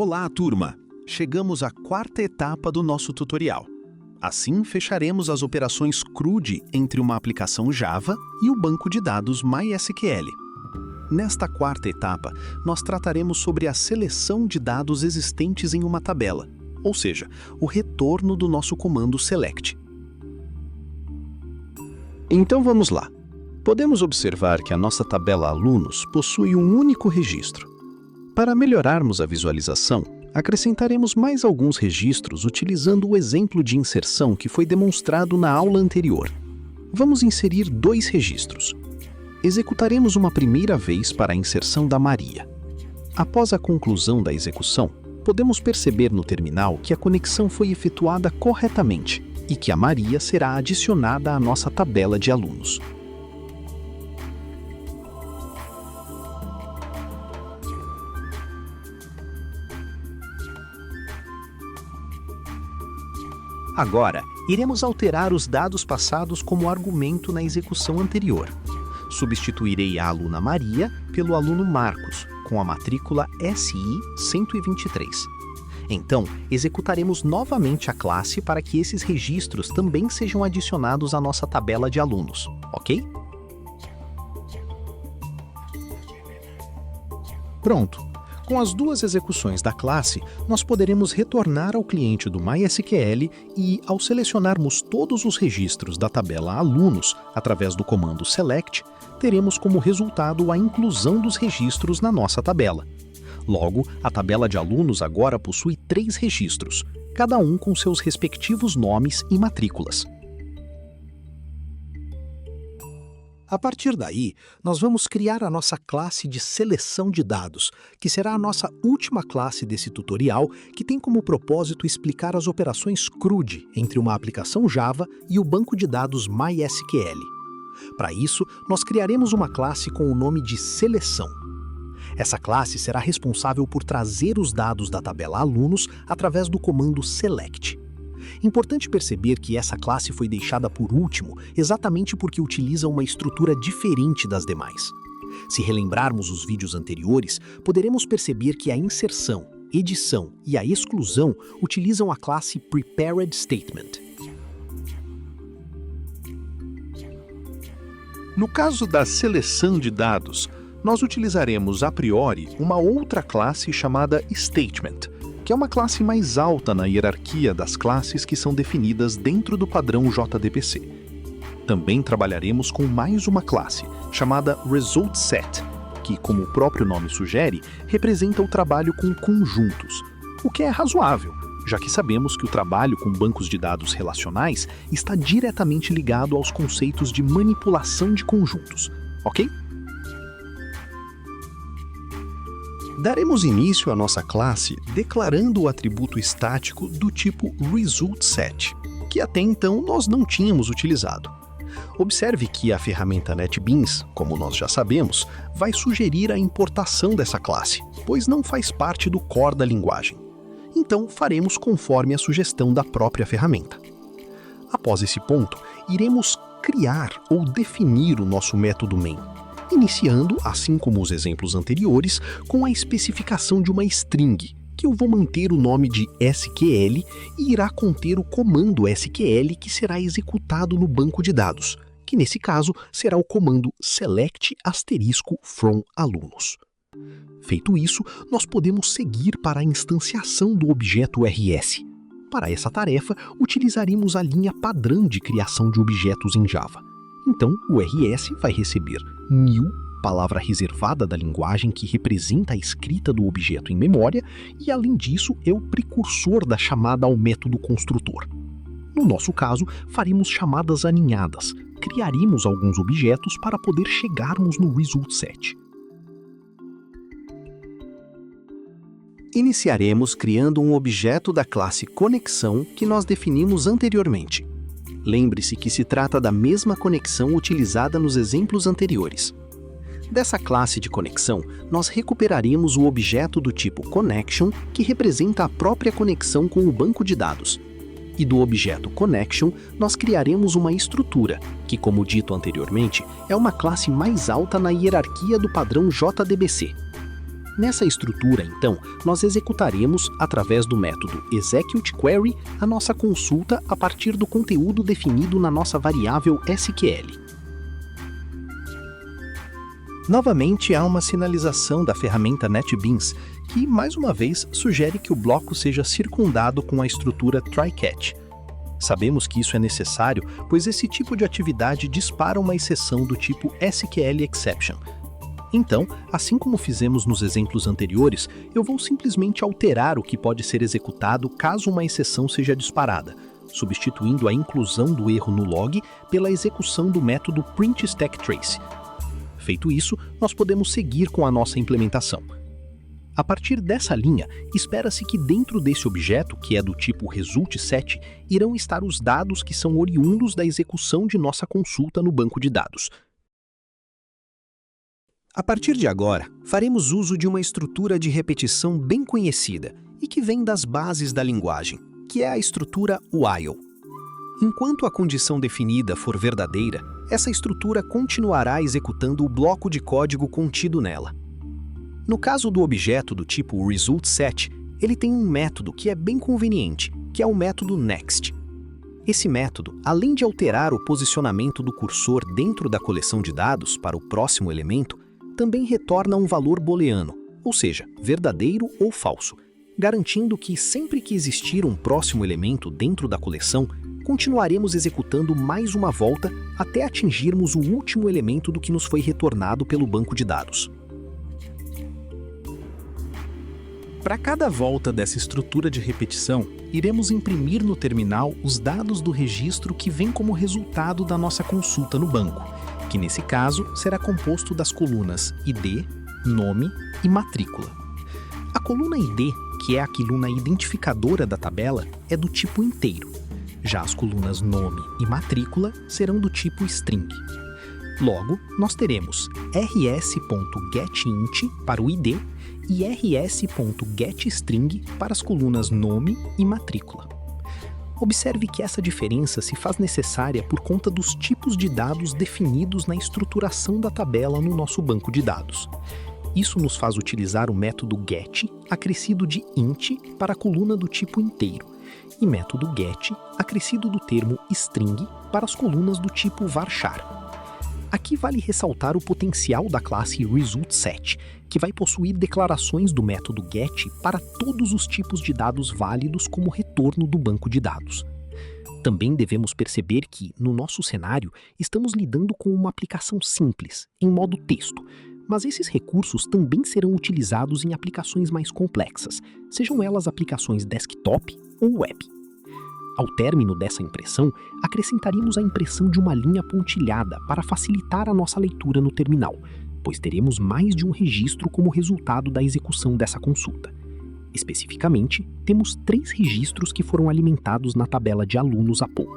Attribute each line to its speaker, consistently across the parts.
Speaker 1: Olá, turma! Chegamos à quarta etapa do nosso tutorial. Assim, fecharemos as operações CRUD entre uma aplicação Java e o banco de dados MySQL. Nesta quarta etapa, nós trataremos sobre a seleção de dados existentes em uma tabela, ou seja, o retorno do nosso comando SELECT. Então vamos lá. Podemos observar que a nossa tabela alunos possui um único registro. Para melhorarmos a visualização, acrescentaremos mais alguns registros utilizando o exemplo de inserção que foi demonstrado na aula anterior. Vamos inserir 2 registros. Executaremos uma primeira vez para a inserção da Maria. Após a conclusão da execução, podemos perceber no terminal que a conexão foi efetuada corretamente e que a Maria será adicionada à nossa tabela de alunos. Agora, iremos alterar os dados passados como argumento na execução anterior. Substituirei a aluna Maria pelo aluno Marcos, com a matrícula SI 123. Então, executaremos novamente a classe para que esses registros também sejam adicionados à nossa tabela de alunos, ok? Pronto! Com as 2 execuções da classe, nós poderemos retornar ao cliente do MySQL e, ao selecionarmos todos os registros da tabela alunos através do comando SELECT, teremos como resultado a inclusão dos registros na nossa tabela. Logo, a tabela de alunos agora possui 3 registros, cada um com seus respectivos nomes e matrículas. A partir daí, nós vamos criar a nossa classe de seleção de dados, que será a nossa última classe desse tutorial, que tem como propósito explicar as operações CRUD entre uma aplicação Java e o banco de dados MySQL. Para isso, nós criaremos uma classe com o nome de seleção. Essa classe será responsável por trazer os dados da tabela alunos através do comando SELECT. Importante perceber que essa classe foi deixada por último exatamente porque utiliza uma estrutura diferente das demais. Se relembrarmos os vídeos anteriores, poderemos perceber que a inserção, edição e a exclusão utilizam a classe PreparedStatement. No caso da seleção de dados, nós utilizaremos a priori uma outra classe chamada Statement, que é uma classe mais alta na hierarquia das classes que são definidas dentro do padrão JDBC. Também trabalharemos com mais uma classe, chamada ResultSet, que, como o próprio nome sugere, representa o trabalho com conjuntos, o que é razoável, já que sabemos que o trabalho com bancos de dados relacionais está diretamente ligado aos conceitos de manipulação de conjuntos, ok? Daremos início à nossa classe declarando o atributo estático do tipo ResultSet, que até então nós não tínhamos utilizado. Observe que a ferramenta NetBeans, como nós já sabemos, vai sugerir a importação dessa classe, pois não faz parte do core da linguagem. Então, faremos conforme a sugestão da própria ferramenta. Após esse ponto, iremos criar ou definir o nosso método main, iniciando, assim como os exemplos anteriores, com a especificação de uma string, que eu vou manter o nome de SQL e irá conter o comando SQL que será executado no banco de dados, que nesse caso será o comando select*from alunos. Feito isso, nós podemos seguir para a instanciação do objeto RS. Para essa tarefa, utilizaremos a linha padrão de criação de objetos em Java. Então, o RS vai receber new, palavra reservada da linguagem que representa a escrita do objeto em memória, e além disso é o precursor da chamada ao método construtor. No nosso caso, faremos chamadas aninhadas, criaremos alguns objetos para poder chegarmos no ResultSet. Iniciaremos criando um objeto da classe conexão que nós definimos anteriormente. Lembre-se que se trata da mesma conexão utilizada nos exemplos anteriores. Dessa classe de conexão, nós recuperaremos o objeto do tipo connection, que representa a própria conexão com o banco de dados. E do objeto connection, nós criaremos uma estrutura, que, como dito anteriormente, é uma classe mais alta na hierarquia do padrão JDBC. Nessa estrutura, então, nós executaremos, através do método executeQuery, a nossa consulta a partir do conteúdo definido na nossa variável SQL. Novamente, há uma sinalização da ferramenta NetBeans, que, mais uma vez, sugere que o bloco seja circundado com a estrutura try-catch. Sabemos que isso é necessário, pois esse tipo de atividade dispara uma exceção do tipo SQL-exception. Então, assim como fizemos nos exemplos anteriores, eu vou simplesmente alterar o que pode ser executado caso uma exceção seja disparada, substituindo a inclusão do erro no log pela execução do método printStackTrace. Feito isso, nós podemos seguir com a nossa implementação. A partir dessa linha, espera-se que dentro desse objeto, que é do tipo resultSet, irão estar os dados que são oriundos da execução de nossa consulta no banco de dados. A partir de agora, faremos uso de uma estrutura de repetição bem conhecida e que vem das bases da linguagem, que é a estrutura while. Enquanto a condição definida for verdadeira, essa estrutura continuará executando o bloco de código contido nela. No caso do objeto do tipo resultSet, ele tem um método que é bem conveniente, que é o método next. Esse método, além de alterar o posicionamento do cursor dentro da coleção de dados para o próximo elemento, também retorna um valor booleano, ou seja, verdadeiro ou falso, garantindo que sempre que existir um próximo elemento dentro da coleção, continuaremos executando mais uma volta até atingirmos o último elemento do que nos foi retornado pelo banco de dados. Para cada volta dessa estrutura de repetição, iremos imprimir no terminal os dados do registro que vem como resultado da nossa consulta no banco, que nesse caso será composto das colunas ID, nome e matrícula. A coluna ID, que é a coluna identificadora da tabela, é do tipo inteiro. Já as colunas nome e matrícula serão do tipo string. Logo, nós teremos rs.getInt para o ID e rs.getString para as colunas nome e matrícula. Observe que essa diferença se faz necessária por conta dos tipos de dados definidos na estruturação da tabela no nosso banco de dados. Isso nos faz utilizar o método get, acrescido de int, para a coluna do tipo inteiro, e método get, acrescido do termo string, para as colunas do tipo varchar. Aqui vale ressaltar o potencial da classe resultSet, que vai possuir declarações do método get para todos os tipos de dados válidos como retorno do banco de dados. Também devemos perceber que, no nosso cenário, estamos lidando com uma aplicação simples, em modo texto, mas esses recursos também serão utilizados em aplicações mais complexas, sejam elas aplicações desktop ou web. Ao término dessa impressão, acrescentaríamos a impressão de uma linha pontilhada para facilitar a nossa leitura no terminal, pois teremos mais de um registro como resultado da execução dessa consulta. Especificamente, temos 3 registros que foram alimentados na tabela de alunos há pouco.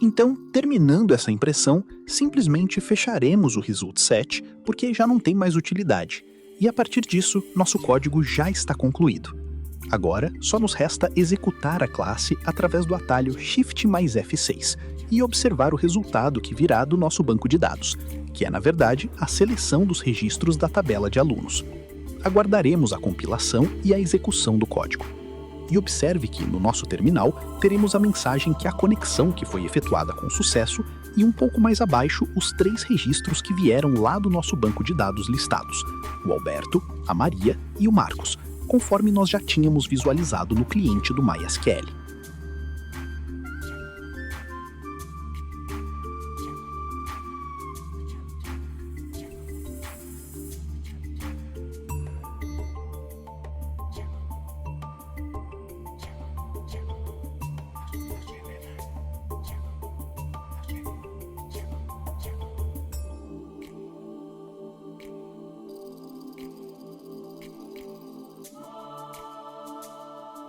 Speaker 1: Então, terminando essa impressão, simplesmente fecharemos o resultSet, porque já não tem mais utilidade, e a partir disso, nosso código já está concluído. Agora, só nos resta executar a classe através do atalho Shift mais F6 e observar o resultado que virá do nosso banco de dados, que é, na verdade, a seleção dos registros da tabela de alunos. Aguardaremos a compilação e a execução do código. E observe que, no nosso terminal, teremos a mensagem que a conexão que foi efetuada com sucesso e um pouco mais abaixo os 3 registros que vieram lá do nosso banco de dados listados, o Alberto, a Maria e o Marcos, conforme nós já tínhamos visualizado no cliente do MySQL.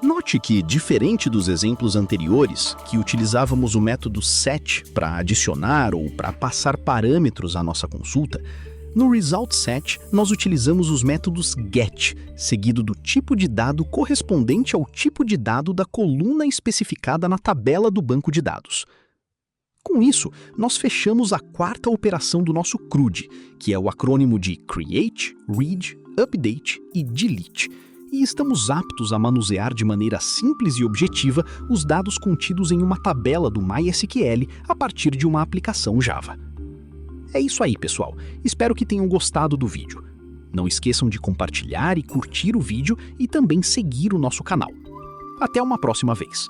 Speaker 1: Note que, diferente dos exemplos anteriores, que utilizávamos o método set para adicionar ou para passar parâmetros à nossa consulta, no resultSet nós utilizamos os métodos get, seguido do tipo de dado correspondente ao tipo de dado da coluna especificada na tabela do banco de dados. Com isso, nós fechamos a quarta operação do nosso CRUD, que é o acrônimo de Create, Read, Update e Delete, e estamos aptos a manusear de maneira simples e objetiva os dados contidos em uma tabela do MySQL a partir de uma aplicação Java. É isso aí, pessoal. Espero que tenham gostado do vídeo. Não esqueçam de compartilhar e curtir o vídeo e também seguir o nosso canal. Até uma próxima vez.